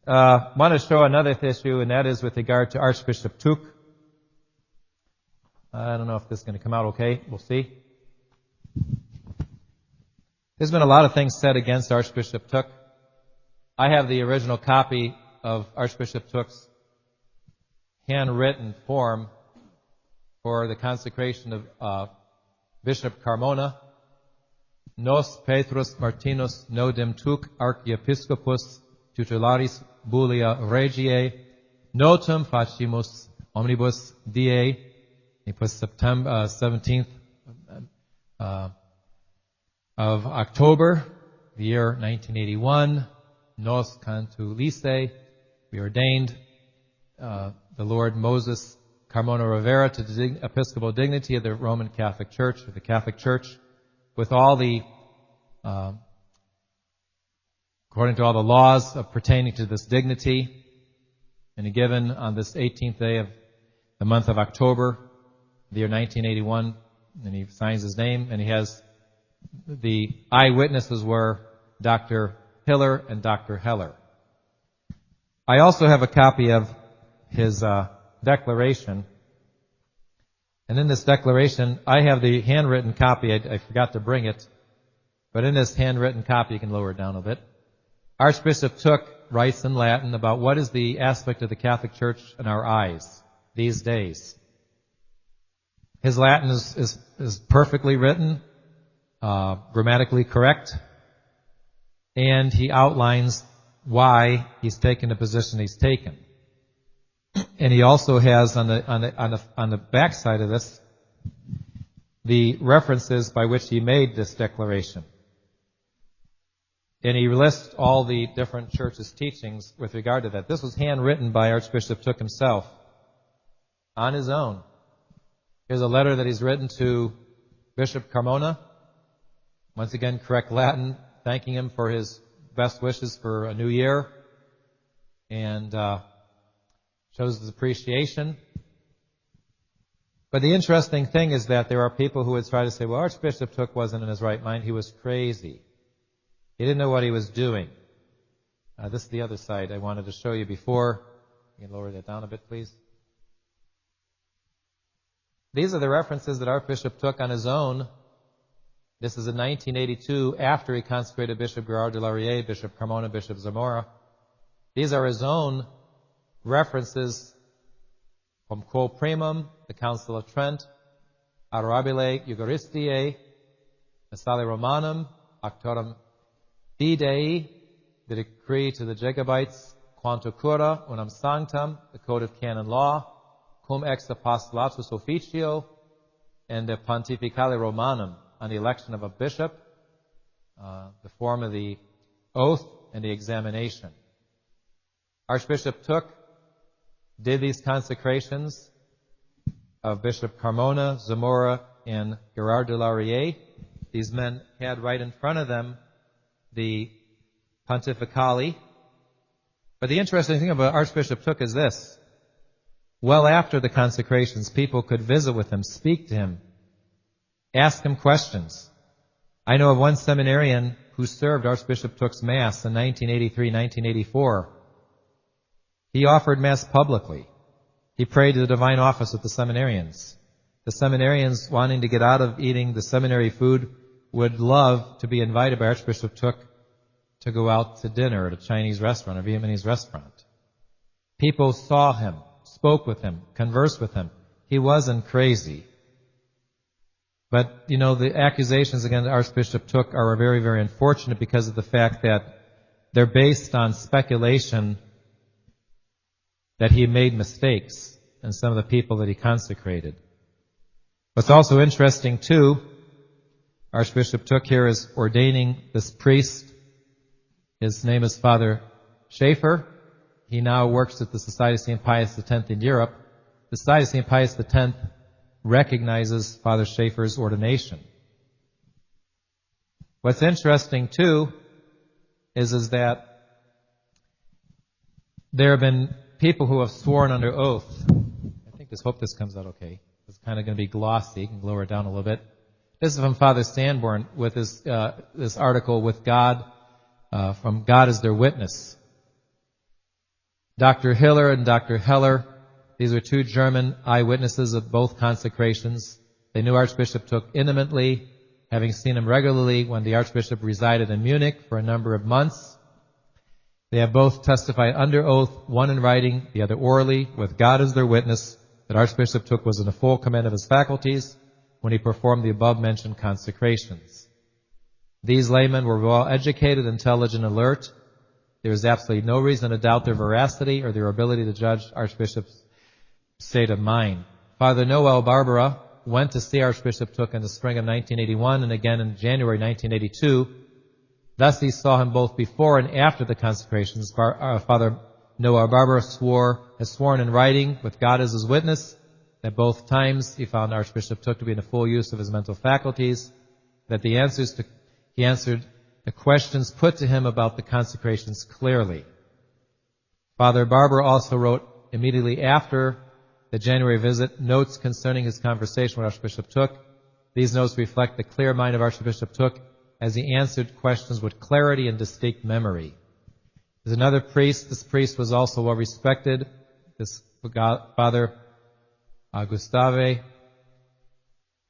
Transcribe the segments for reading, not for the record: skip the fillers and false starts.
want to show another issue, and that is with regard to Archbishop Thuc. I don't know if this is going to come out okay. We'll see. There's been a lot of things said against Archbishop Thuc. I have the original copy of Archbishop Thuc's handwritten form for the consecration of Bishop Carmona. Nos Petrus Martinus nodem Thuc Archiepiscopus tutelaris Bullia Regiae notum facimus omnibus die. It was September 17th of October, the year 1981. Nos cantu lice. We ordained the Lord Moses Carmona Rivera to the episcopal dignity of the Roman Catholic Church, or the Catholic Church, with all the, according to all the laws pertaining to this dignity, and given on this 18th day of the month of October, the year 1981, and he signs his name, and he has, the eyewitnesses were Dr. Hiller and Dr. Heller. I also have a copy of his declaration, and in this declaration, I have the handwritten copy. I forgot to bring it, but in this handwritten copy, you can lower it down a bit. Archbishop Thuc writes in Latin about what is the aspect of the Catholic Church in our eyes these days. His Latin is perfectly written, grammatically correct, and he outlines why he's taken the position he's taken. And he also has on the back side of this the references by which he made this declaration. And he lists all the different churches' teachings with regard to that. This was handwritten by Archbishop Thuc himself on his own. Here's a letter that he's written to Bishop Carmona. Once again, correct Latin, thanking him for his best wishes for a new year, and shows his appreciation. But the interesting thing is that there are people who would try to say, well, Archbishop Thuc wasn't in his right mind. He was crazy. He didn't know what he was doing. This is the other side I wanted to show you before. You can lower that down a bit, please. These are the references that Archbishop Thuc on his own. This is in 1982, after he consecrated Bishop Gerard de Laurier, Bishop Carmona, Bishop Zamora. These are his own references from Quo Primum, the Council of Trent, Arabile Eucharistiae, Missale Romanum, Auctorum Dei, the decree to the Jacobites, Quanto Cura, Unam Sanctam, the Code of Canon Law, Cum ex Apostolatus Officio, and the Pontificale Romanum on the election of a bishop, the form of the oath, and the examination. Archbishop Thuc did these consecrations of Bishop Carmona, Zamora, and Gerard de Laurier. These men had right in front of them the Pontificale. But the interesting thing about Archbishop Thuc is this. Well after the consecrations, people could visit with him, speak to him, ask him questions. I know of one seminarian who served Archbishop Thuc's Mass in 1983, 1984. He offered Mass publicly. He prayed to the divine office with the seminarians. The seminarians, wanting to get out of eating the seminary food, would love to be invited by Archbishop Thuc to go out to dinner at a Chinese restaurant, a Vietnamese restaurant. People saw him, spoke with him, conversed with him. He wasn't crazy. But, the accusations against Archbishop Thuc are very, very unfortunate because of the fact that they're based on speculation that he made mistakes in some of the people that he consecrated. What's also interesting, too, Archbishop Thuc here is ordaining this priest. His name is Father Schaefer. He now works at the Society of St. Pius X in Europe. The Society of St. Pius X recognizes Father Schaefer's ordination. What's interesting, too, is that there have been people who have sworn under oath. Hope this comes out okay. It's kind of going to be glossy. You can lower it down a little bit. This is from Father Sanborn with this article, with God, from God as their witness. Dr. Hiller and Dr. Heller, these were two German eyewitnesses of both consecrations. They knew Archbishop Thuc intimately, having seen him regularly when the Archbishop resided in Munich for a number of months. They have both testified under oath, one in writing, the other orally, with God as their witness, that Archbishop Thuc was in the full command of his faculties when he performed the above-mentioned consecrations. These laymen were well educated, intelligent, alert. There is absolutely no reason to doubt their veracity or their ability to judge Archbishop's state of mind. Father Noel Barbara went to see Archbishop Thuc in the spring of 1981 and again in January 1982. Thus he saw him both before and after the consecrations. Father Noel Barbara has sworn in writing, with God as his witness, that both times he found Archbishop Thuc to be in the full use of his mental faculties, that he answered the questions put to him about the consecrations clearly. Father Barbara also wrote immediately after the January visit notes concerning his conversation with Archbishop Thuc. These notes reflect the clear mind of Archbishop Thuc as he answered questions with clarity and distinct memory. There's another priest. This priest was also well respected. This Father Gustave,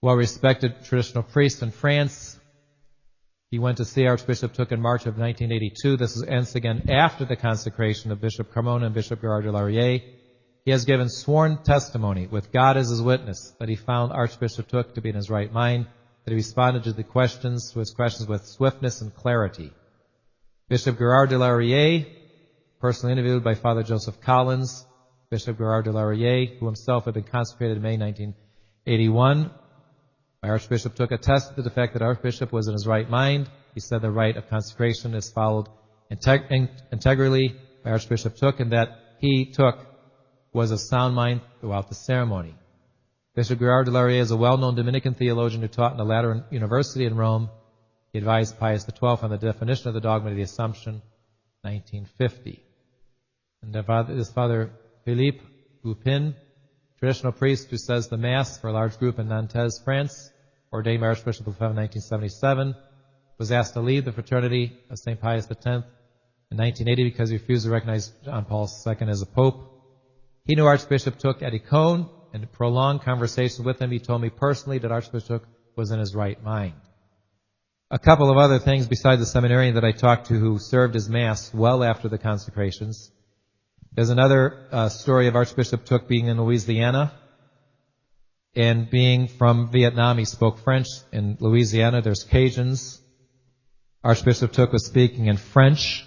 well respected traditional priest in France. He went to see Archbishop Thuc in March of 1982. This is once again after the consecration of Bishop Carmona and Bishop Gerard de Laurier. He has given sworn testimony, with God as his witness, that he found Archbishop Thuc to be in his right mind, that he responded to his questions with swiftness and clarity. Bishop Gerard de Laurier, personally interviewed by Father Joseph Collins. Bishop Gerard de Laurier, who himself had been consecrated in May 1981 by Archbishop Thuc, attested to the fact that Archbishop was in his right mind. He said the rite of consecration is followed integrally by Archbishop Thuc, and that he, Thuc, was of sound mind throughout the ceremony. Bishop Gerard de Laurier is a well-known Dominican theologian who taught in the Lateran University in Rome. He advised Pius XII on the definition of the dogma of the Assumption, 1950. And this Father Philippe Goupin, traditional priest who says the Mass for a large group in Nantes, France, ordained by Archbishop Lefebvre in 1977, was asked to lead the fraternity of St. Pius X in 1980 because he refused to recognize John Paul II as a pope. He knew Archbishop Thuc at Icone, and in prolonged conversation with him, he told me personally that Archbishop Thuc was in his right mind. A couple of other things besides the seminarian that I talked to who served his Mass well after the consecrations. There's another story of Archbishop Thuc being in Louisiana and being from Vietnam. He spoke French. In Louisiana, there's Cajuns. Archbishop Thuc was speaking in French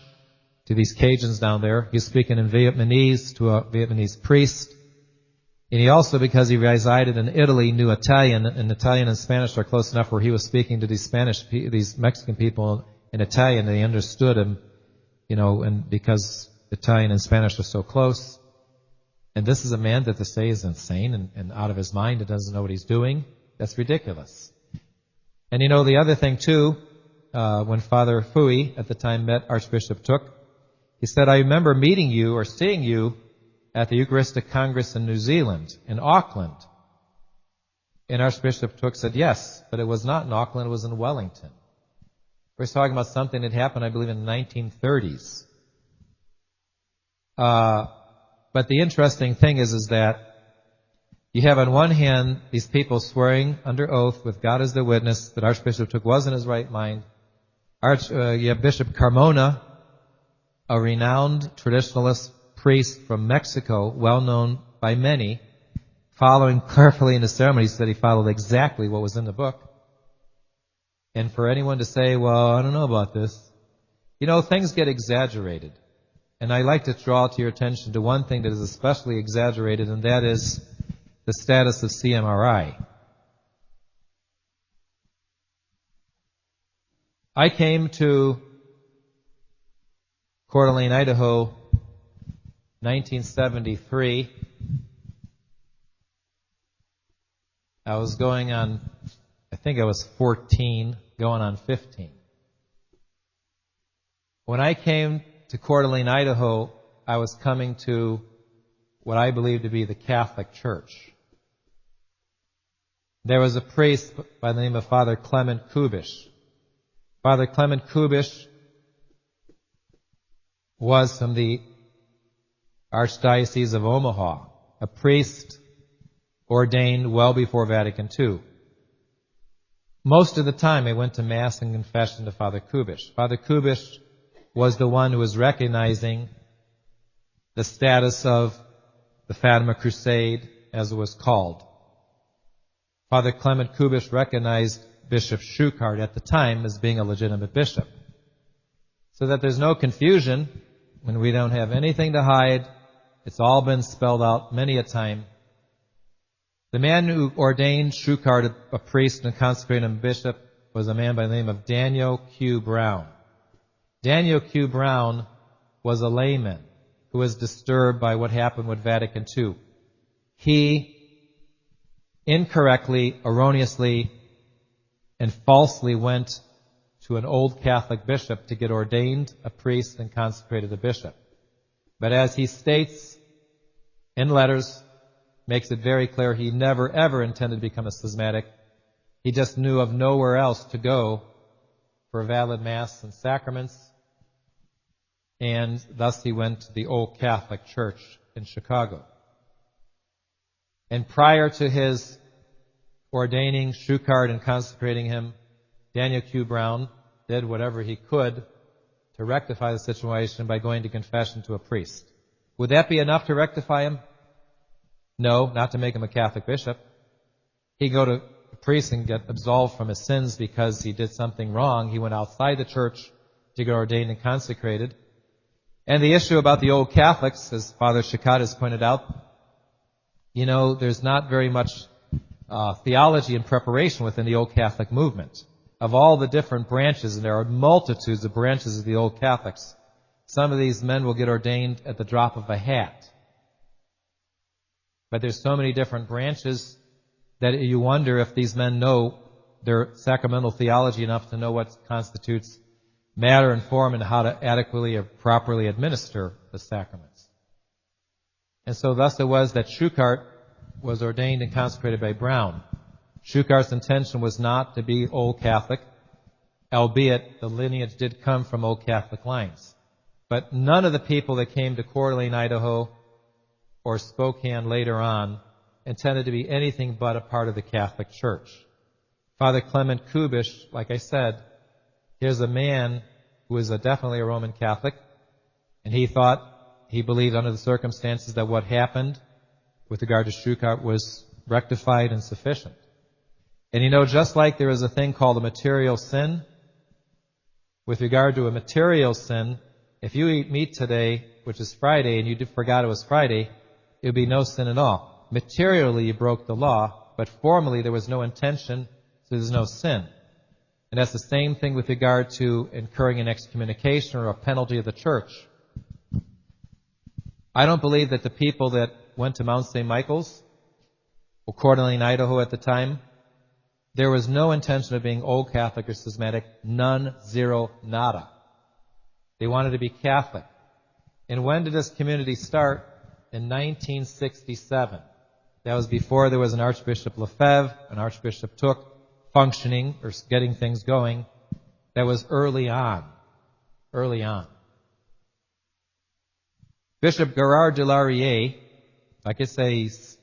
to these Cajuns down there. He was speaking in Vietnamese to a Vietnamese priest. And he also, because he resided in Italy, knew Italian, and Italian and Spanish are close enough where he was speaking to these Mexican people in Italian, and they understood him, and because Italian and Spanish are so close. And this is a man that they say is insane and out of his mind and doesn't know what he's doing. That's ridiculous. And the other thing too, when Father Fui at the time met Archbishop Thuc, he said, I remember meeting you or seeing you at the Eucharistic Congress in New Zealand, in Auckland. And Archbishop Thuc said, yes, but it was not in Auckland, it was in Wellington. We're talking about something that happened, I believe, in the 1930s. But the interesting thing is that you have on one hand these people swearing under oath with God as their witness that Archbishop Thuc was in his right mind. You have Bishop Carmona, a renowned traditionalist priest from Mexico, well known by many, following carefully in the ceremonies that he followed exactly what was in the book. And for anyone to say, well, I don't know about this, things get exaggerated. And I like to draw to your attention to one thing that is especially exaggerated, and that is the status of CMRI. I came to Coeur d'Alene, Idaho, 1973. I was going on, I think I was 14, going on 15. When I came to Coeur d'Alene, Idaho, I was coming to what I believe to be the Catholic Church. There was a priest by the name of Father Clement Kubish. Father Clement Kubish was from the Archdiocese of Omaha, a priest ordained well before Vatican II. Most of the time I went to Mass and confession to Father Kubish. Father Kubish was the one who was recognizing the status of the Fatima Crusade, as it was called. Father Clement Kubish recognized Bishop Schuchart at the time as being a legitimate bishop. So that there's no confusion, when we don't have anything to hide, it's all been spelled out many a time. The man who ordained Schuchart a priest and consecrated him a bishop was a man by the name of Daniel Q. Brown. Daniel Q. Brown was a layman who was disturbed by what happened with Vatican II. He incorrectly, erroneously, and falsely went to an old Catholic bishop to get ordained a priest and consecrated a bishop. But as he states in letters, makes it very clear he never ever intended to become a schismatic. He just knew of nowhere else to go for a valid Mass and sacraments, and thus he went to the old Catholic Church in Chicago. And prior to his ordaining Schuchart and consecrating him, Daniel Q. Brown did whatever he could to rectify the situation by going to confession to a priest. Would that be enough to rectify him? No, not to make him a Catholic bishop. He'd go to a priest and get absolved from his sins because he did something wrong. He went outside the church to get ordained and consecrated. And the issue about the old Catholics, as Father Schuchart has pointed out, there's not very much theology and preparation within the old Catholic movement. Of all the different branches, and there are multitudes of branches of the old Catholics, some of these men will get ordained at the drop of a hat. But there's so many different branches that you wonder if these men know their sacramental theology enough to know what constitutes matter and form and how to adequately or properly administer the sacraments. And so thus it was that Schuchart was ordained and consecrated by Brown. Schuchart's intention was not to be Old Catholic, albeit the lineage did come from Old Catholic lines. But none of the people that came to Coeur d'Alene, Idaho, or Spokane later on, intended to be anything but a part of the Catholic Church. Father Clement Kubish, like I said, here's a man who is definitely a Roman Catholic, and he believed under the circumstances that what happened with regard to Schuchart was rectified and sufficient. And just like there is a thing called a material sin, with regard to a material sin, if you eat meat today, which is Friday, and you forgot it was Friday, it would be no sin at all. Materially, you broke the law, but formally there was no intention, so there's no sin. And that's the same thing with regard to incurring an excommunication or a penalty of the church. I don't believe that the people that went to Mount St. Michael's, or Coeur d'Alene, Idaho at the time, there was no intention of being Old Catholic or schismatic, none, zero, nada. They wanted to be Catholic. And when did this community start? In 1967. That was before there was an Archbishop Lefebvre, an Archbishop Thuc functioning or getting things going. That was early on. Early on. Bishop Gerard de Laurier, like I say, he's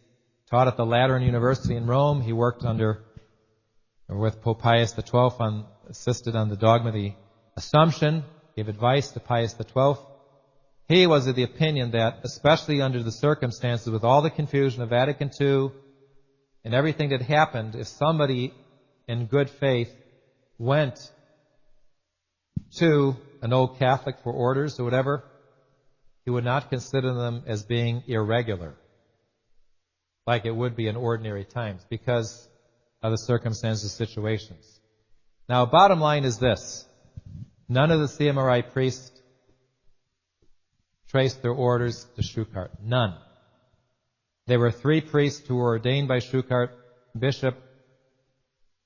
taught at the Lateran University in Rome. He worked with Pope Pius XII, assisted on the dogma of the Assumption, gave advice to Pius XII. He was of the opinion that, especially under the circumstances with all the confusion of Vatican II and everything that happened, if somebody in good faith went to an old Catholic for orders or whatever, he would not consider them as being irregular, like it would be in ordinary times, because of the circumstances, situations. Now, bottom line is this. None of the CMRI priests traced their orders to Schuchart. None. There were 3 priests who were ordained by Schuchart. Bishop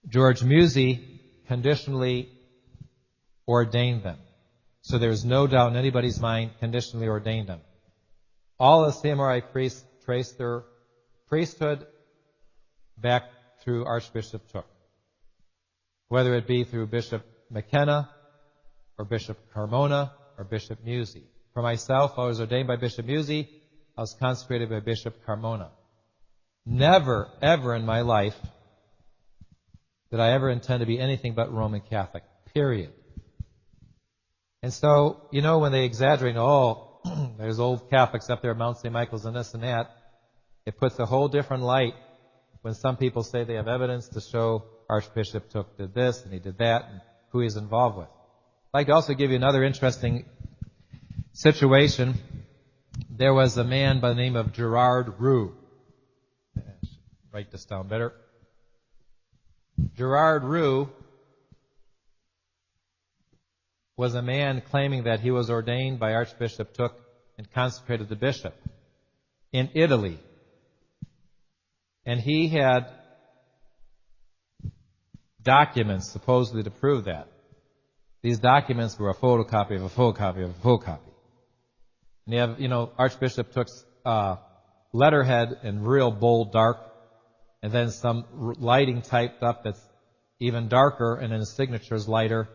George Musey conditionally ordained them. So there's no doubt in anybody's mind, conditionally ordained them. All the CMRI priests traced their priesthood back through Archbishop Thuc, whether it be through Bishop McKenna or Bishop Carmona or Bishop Musey. For myself, I was ordained by Bishop Musey. I was consecrated by Bishop Carmona. Never, ever in my life did I ever intend to be anything but Roman Catholic, period. And so, you know, when they exaggerate, oh, there's old Catholics up there at Mount St. Michael's and this and that, it puts a whole different light when some people say they have evidence to show Archbishop Thuc did this and he did that and who he's involved with. I'd like to also give you another interesting situation. There was a man by the name of Gerard Roux. I should write this down better. Gerard Roux was a man claiming that he was ordained by Archbishop Thuc and consecrated the bishop in Italy. And he had documents supposedly to prove that. These documents were a photocopy of a photocopy of a photocopy. And you have, you know, Archbishop Thuc's letterhead in real bold dark, and then some lighting typed up that's even darker, and then his signature is lighter.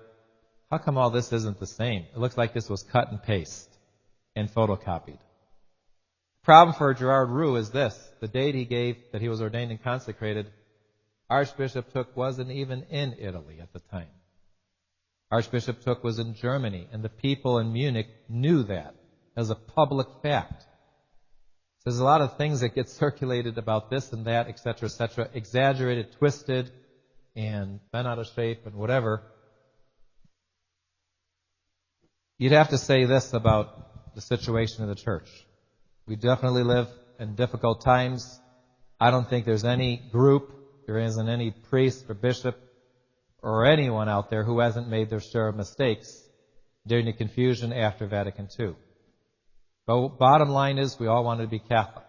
How come all this isn't the same? It looks like this was cut and paste and photocopied. Problem for Gerard Roux is this. The date he gave that he was ordained and consecrated, Archbishop Thuc wasn't even in Italy at the time. Archbishop Thuc was in Germany, and the people in Munich knew that as a public fact. So there's a lot of things that get circulated about this and that, etc., exaggerated, twisted, and bent out of shape and whatever. You'd have to say this about the situation of the church. We definitely live in difficult times. I don't think there's any group, there isn't any priest or bishop or anyone out there who hasn't made their share of mistakes during the confusion after Vatican II. But bottom line is we all wanted to be Catholic.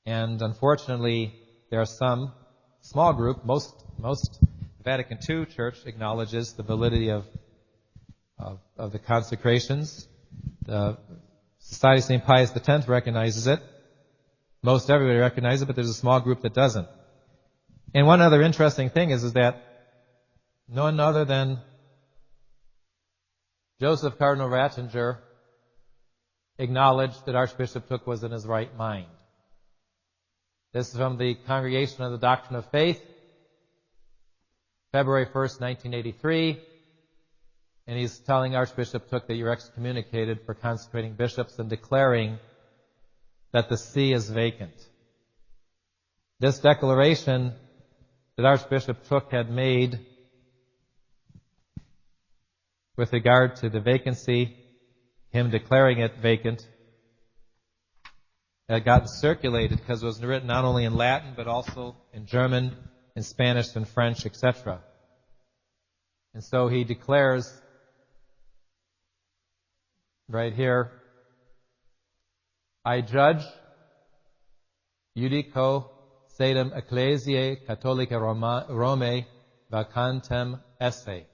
And unfortunately, there are some small group, most Vatican II church acknowledges the validity of the consecrations. The Society of St. Pius X recognizes it. Most everybody recognizes it, but there's a small group that doesn't. And one other interesting thing is that none other than Joseph Cardinal Ratzinger acknowledged that Archbishop Thuc was in his right mind. This is from the Congregation of the Doctrine of Faith, February 1st, 1983. And he's telling Archbishop Thuc that you're excommunicated for consecrating bishops and declaring that the see is vacant. This declaration that Archbishop Thuc had made with regard to the vacancy, him declaring it vacant, had gotten circulated because it was written not only in Latin but also in German, in Spanish, and French, etc. And so he declares right here, I judge, judico, sedem ecclesiae catholica Romae vacantem esse.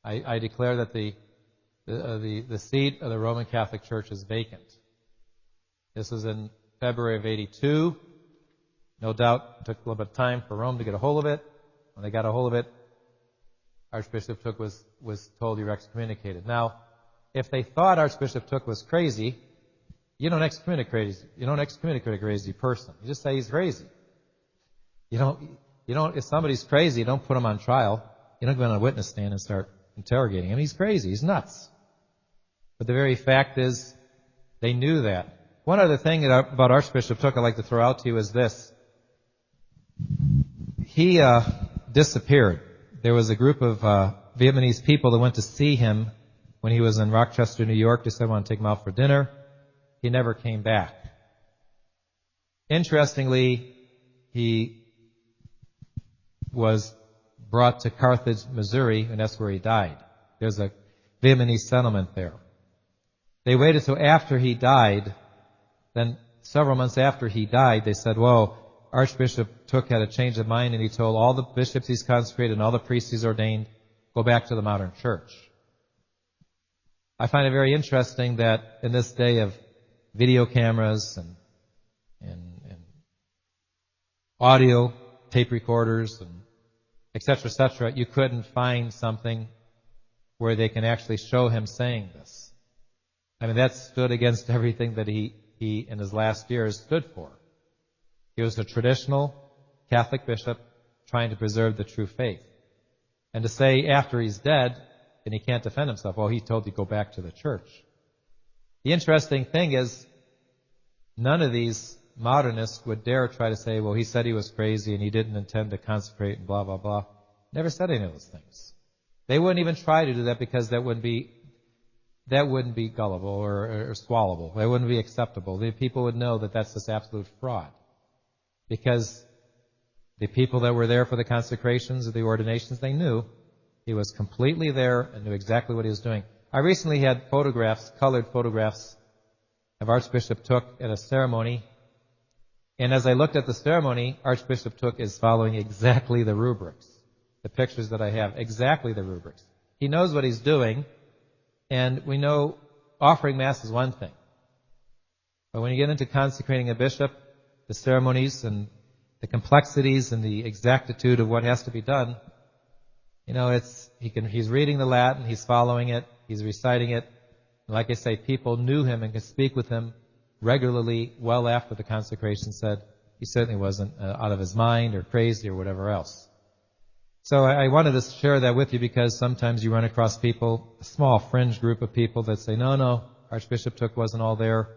I declare that the seat of the Roman Catholic Church is vacant. This was in February of 82. No doubt it took a little bit of time for Rome to get a hold of it. When they got a hold of it, Archbishop Thuc was told you're excommunicated. Now, if they thought Archbishop Thuc was crazy, you don't excommunicate a crazy person. You just say he's crazy. You don't, if somebody's crazy, you don't put him on trial. You don't go on a witness stand and start interrogating him. He's crazy. He's nuts. But the very fact is, they knew that. One other thing about Archbishop Thuc I'd like to throw out to you is this. He disappeared. There was a group of Vietnamese people that went to see him when he was in Rochester, New York. They said, I want to take him out for dinner. He never came back. Interestingly, he was brought to Carthage, Missouri, and that's where he died. There's a Vietnamese settlement there. They waited till after he died. Then several months after he died, they said, well, Archbishop Thuc had a change of mind, and he told all the bishops he's consecrated and all the priests he's ordained, go back to the modern church. I find it very interesting that in this day of video cameras and audio, tape recorders, and et cetera, you couldn't find something where they can actually show him saying this. I mean, that stood against everything that he he, in his last years, stood for. He was a traditional Catholic bishop trying to preserve the true faith. And to say after he's dead, and he can't defend himself, well, he told you to go back to the church. The interesting thing is, none of these modernists would dare try to say, well, he said he was crazy and he didn't intend to consecrate and blah, blah, blah. Never said any of those things. They wouldn't even try to do that because that wouldn't be gullible or swallowable. That wouldn't be acceptable. The people would know that that's just absolute fraud. Because the people that were there for the consecrations or the ordinations, they knew he was completely there and knew exactly what he was doing. I recently had photographs, colored photographs, of Archbishop Thuc at a ceremony. And as I looked at the ceremony, Archbishop Thuc is following exactly the rubrics. The pictures that I have, exactly the rubrics. He knows what he's doing, and we know offering Mass is one thing. But when you get into consecrating a bishop, the ceremonies and the complexities and the exactitude of what has to be done, he's reading the Latin, he's following it, he's reciting it. Like I say, people knew him and could speak with him regularly well after the consecration, said he certainly wasn't out of his mind or crazy or whatever else. So I wanted to share that with you because sometimes you run across people, a small fringe group of people that say, no, Archbishop Thuc wasn't all there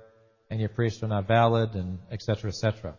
and your priests are not valid, and et cetera, et cetera.